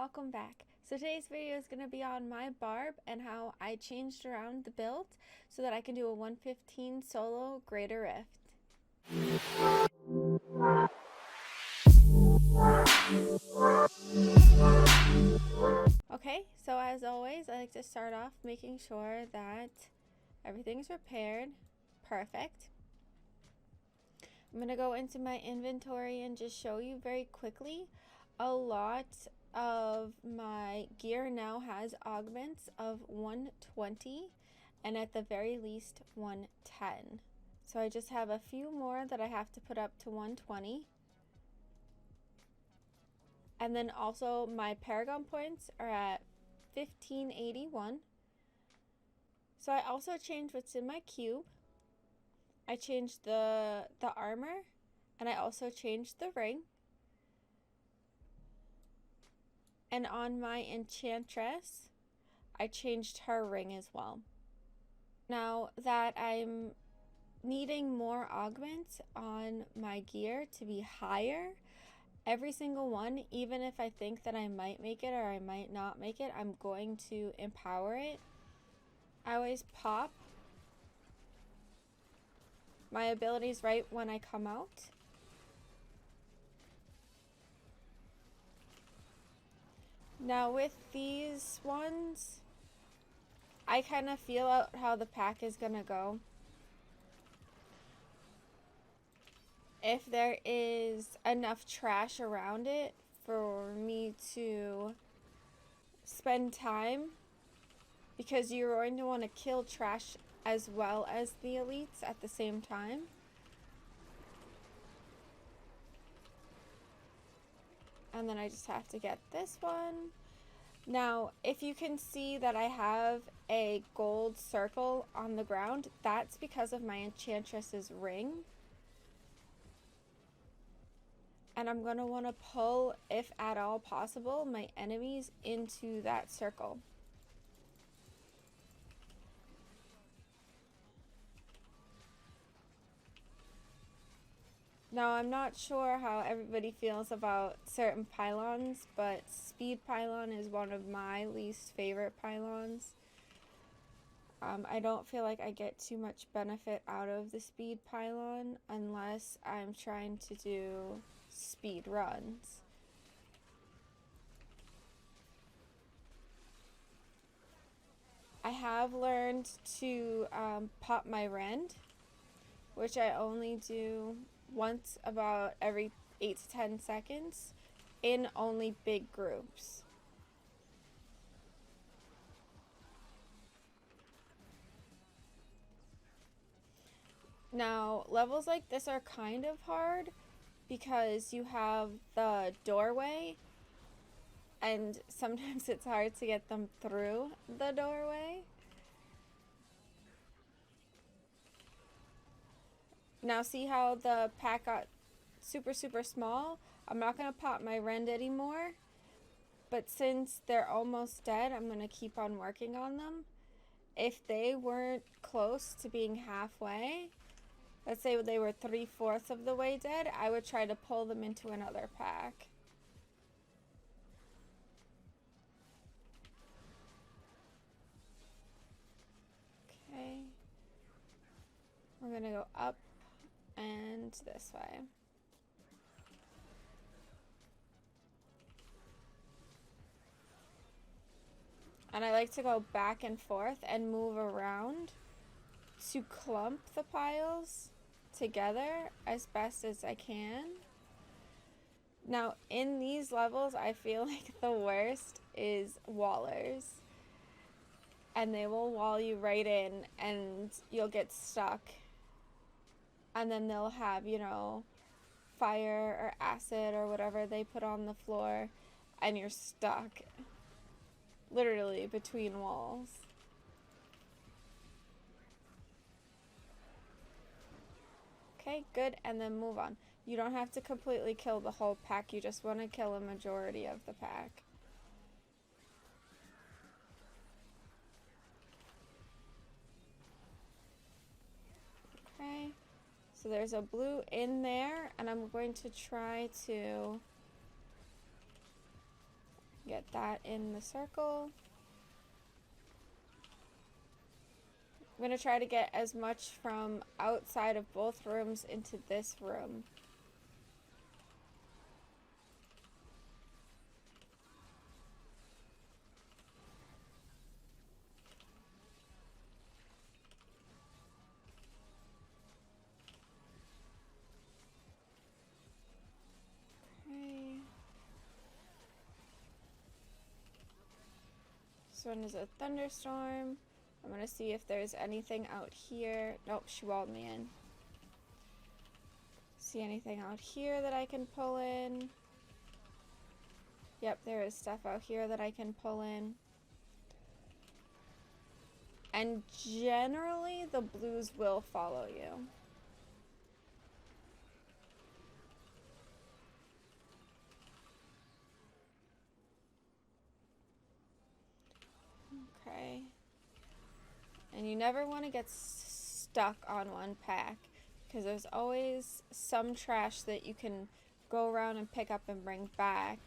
welcome back. So today's video is going to be on my barb and how I changed around the build so that I can do a 115 solo greater rift. Okay, so as always, I like to start off making sure that everything's repaired. Perfect. I'm going to go into my inventory and just show you very quickly. A lot of my gear now has augments of 120 and at the very least 110. So I just have a few more that I have to put up to 120. And then also my Paragon points are at 1581. So I also changed what's in my cube. I changed the armor, and I also changed the ring. And on my enchantress, I changed her ring as well. Now that I'm needing more augments on my gear to be higher, every single one, even if I think that I might make it or I might not make it, I'm going to empower it. I always pop my abilities right when I come out. Now with these ones, I kind of feel out how the pack is gonna go. If there is enough trash around it for me to spend time, because you're going to want to kill trash as well as the elites at the same time. And then I just have to get this one. Now, if you can see that I have a gold circle on the ground, that's because of my enchantress's ring. And I'm going to want to pull, if at all possible, my enemies into that circle. Now, I'm not sure how everybody feels about certain pylons, but speed pylon is one of my least favorite pylons. I don't feel like I get too much benefit out of the speed pylon unless I'm trying to do speed runs. I have learned to pop my rend, which I only do once about every 8 to 10 seconds in only big groups. Now, levels like this are kind of hard because you have the doorway and sometimes it's hard to get them through the doorway. Now see how the pack got super small? I'm not going to pop my rend anymore, but since they're almost dead, I'm going to keep on working on them. If they weren't close to being halfway, let's say they were 3/4 of the way dead, I would try to pull them into another pack. Okay. We're going to go up and this way. And I like to go back and forth and move around to clump the piles together as best as I can. Now, in these levels, I feel like the worst is wallers. And they will wall you right in and you'll get stuck. And then they'll have, you know, fire or acid or whatever they put on the floor and you're stuck literally between walls. Okay, good, and then move on. You don't have to completely kill the whole pack, you just want to kill a majority of the pack. Okay, so there's a blue in there, and I'm going to try to get that in the circle. I'm going to try to get as much from outside of both rooms into this room. Okay. This one is a thunderstorm. I'm going to see if there's anything out here. Nope, she walled me in. See anything out here that I can pull in? Yep, there is stuff out here that I can pull in. And generally, the blues will follow you. Okay. And you never want to get stuck on one pack, because there's always some trash that you can go around and pick up and bring back.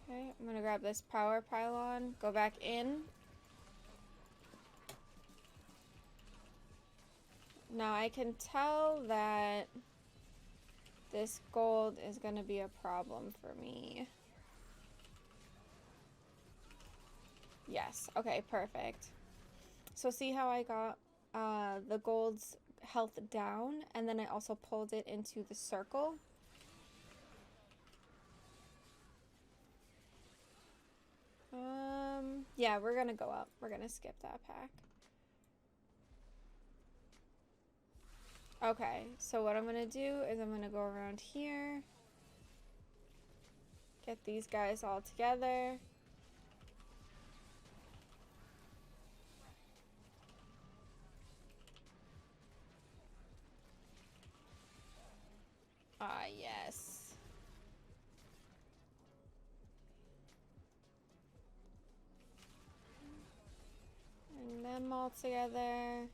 Okay, I'm gonna grab this power pylon, go back in. Now I can tell that this gold is gonna be a problem for me. Yes, okay, perfect. So see how I got the gold's health down, and then I also pulled it into the circle? Yeah, we're gonna go up. We're gonna skip that pack. Okay, so what I'm gonna do is I'm gonna go around here, get these guys all together. Ah, yes. Bring them all together.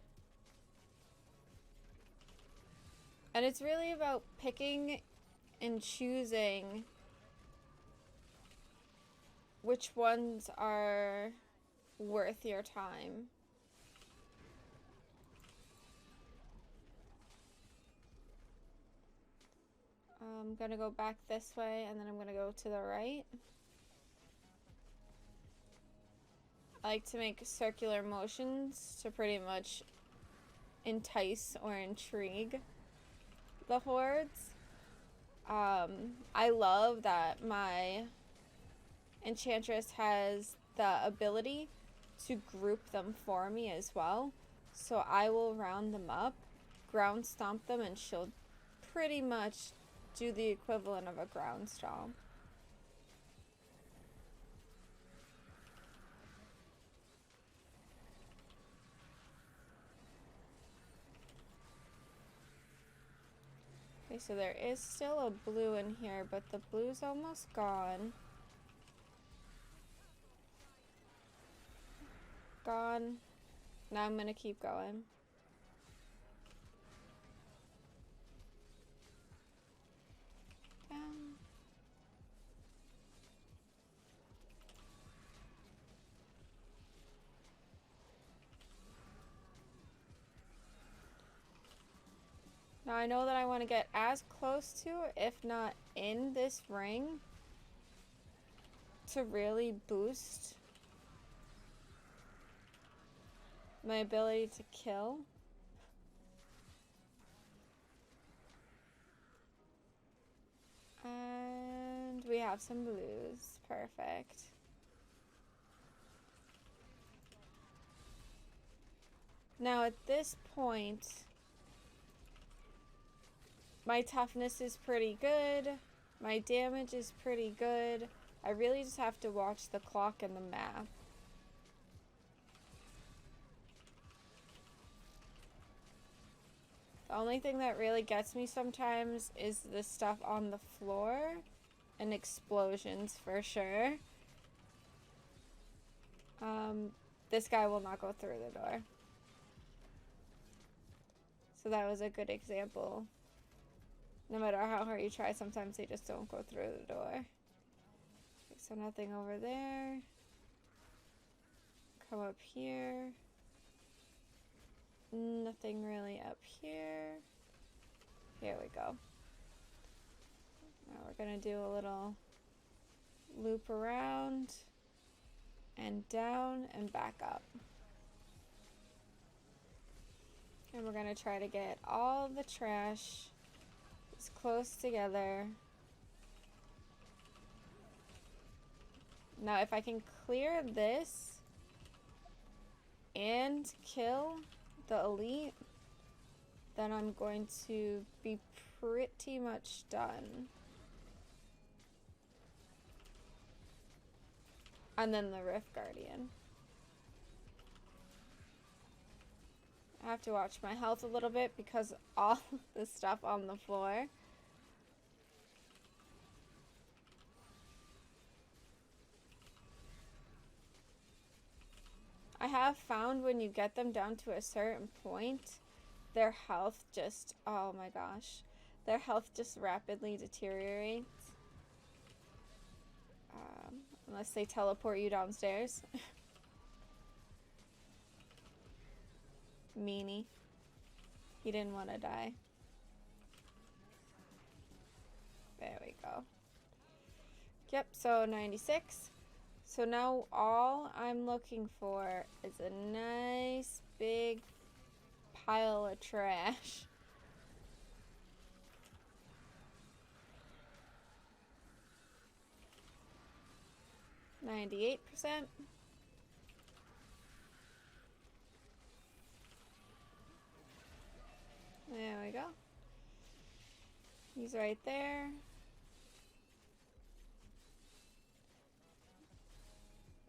And it's really about picking and choosing which ones are worth your time. I'm gonna go back this way, and then I'm gonna go to the right. I like to make circular motions to pretty much entice or intrigue the hordes. I love that my enchantress has the ability to group them for me as well. So I will round them up, ground stomp them, and she'll pretty much do the equivalent of a ground stomp. Okay, so there is still a blue in here, but the blue's almost gone. Gone. Now I'm gonna keep going. Down. Now I know that I want to get as close to, if not in this ring, to really boost my ability to kill. And we have some blues. Perfect. Now at this point, my toughness is pretty good. My damage is pretty good. I really just have to watch the clock and the map. The only thing that really gets me sometimes is the stuff on the floor and explosions for sure. This guy will not go through the door. So that was a good example. No matter how hard you try, sometimes they just don't go through the door. Okay, so nothing over there. Come up here. Nothing really up here. Here we go. Now we're gonna do a little loop around and down and back up. And we're gonna try to get all the trash as close together. Now if I can clear this and kill the elite, then I'm going to be pretty much done. And then the Rift Guardian. I have to watch my health a little bit because all the stuff on the floor. I have found when you get them down to a certain point, their health just, oh my gosh, their health just rapidly deteriorates. Unless they teleport you downstairs. Meanie. He didn't want to die. There we go. Yep, so 96. So now all I'm looking for is a nice big pile of trash. $98%. There we go. He's right there.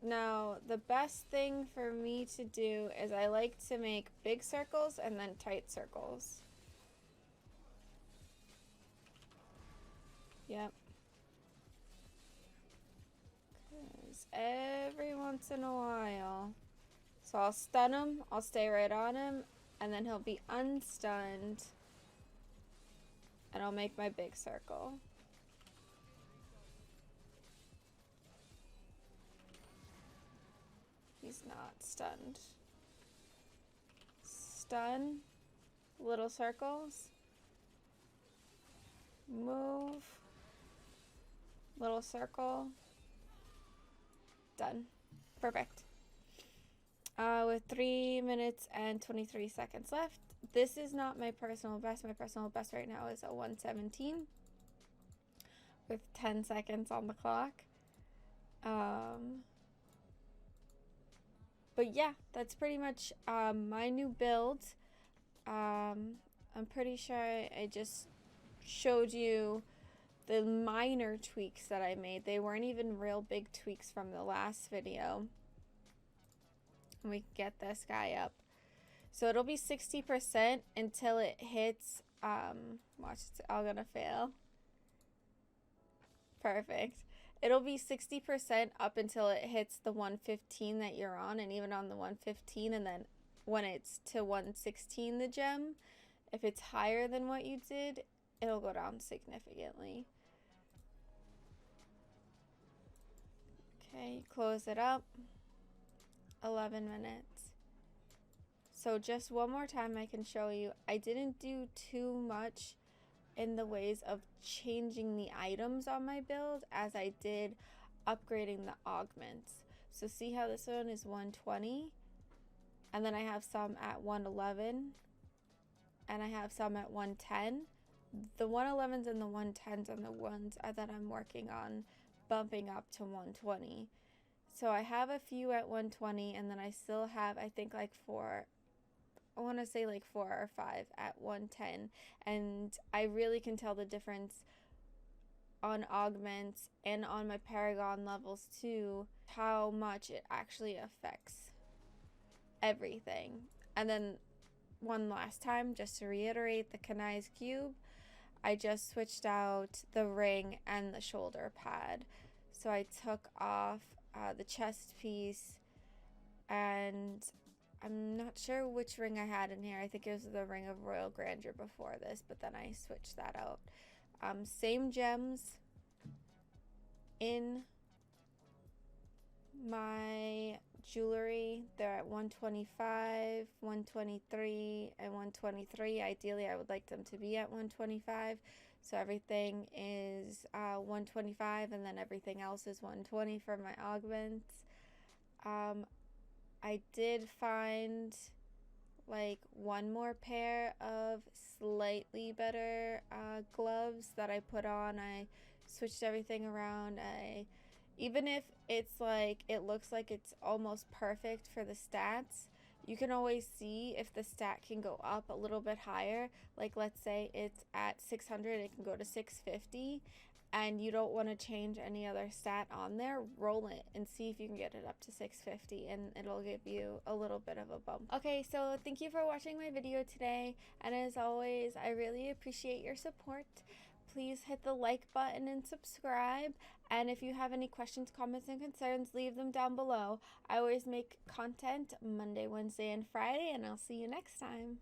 Now, the best thing for me to do is I like to make big circles and then tight circles. Yep. Because every once in a while. So I'll stun him, I'll stay right on him, and then he'll be unstunned. And I'll make my big circle. He's not stunned. Stun. Little circles. Move. Little circle. Done. Perfect. With 3 minutes and 23 seconds left. This is not my personal best. My personal best right now is a 117 with 10 seconds on the clock. But yeah, that's pretty much my new build. I'm pretty sure I just showed you the minor tweaks that I made. They weren't even real big tweaks from the last video. And we can get this guy up. So it'll be 60% until it hits, watch, it's all gonna fail. Perfect. It'll be 60% up until it hits the 115 that you're on, and even on the 115, and then when it's to 116 the gem, if it's higher than what you did, it'll go down significantly. Okay, close it up. 11 minutes. So just one more time I can show you. I didn't do too much in the ways of changing the items on my build as I did upgrading the augments. So see how this one is 120, and then I have some at 111, and I have some at 110. The 111s and the 110s are the ones that I'm working on bumping up to 120. So I have a few at 120, and then I still have, I think, like 4, I want to say like 4 or 5 at 110. And I really can tell the difference on augments and on my Paragon levels too, how much it actually affects everything. And then one last time, just to reiterate, the Kanai's Cube, I just switched out the ring and the shoulder pad. So I took off the chest piece, and I'm not sure which ring I had in here. I think it was the Ring of Royal Grandeur before this, but then I switched that out. Same gems in my jewelry. They're at 125, 123, and 123. Ideally, I would like them to be at 125. So everything is 125, and then everything else is 120 for my augments. I did find like one more pair of slightly better gloves that I put on. I switched everything around. Even if it's like it looks like it's almost perfect for the stats, you can always see if the stat can go up a little bit higher. Like let's say it's at 600, it can go to 650, and you don't want to change any other stat on there. Roll it and see if you can get it up to 650, and it'll give you a little bit of a bump. Okay, so thank you for watching my video today, and as always, I really appreciate your support. Please hit the like button and subscribe, and if you have any questions, comments, and concerns, leave them down below. I always make content Monday, Wednesday, and Friday, and I'll see you next time.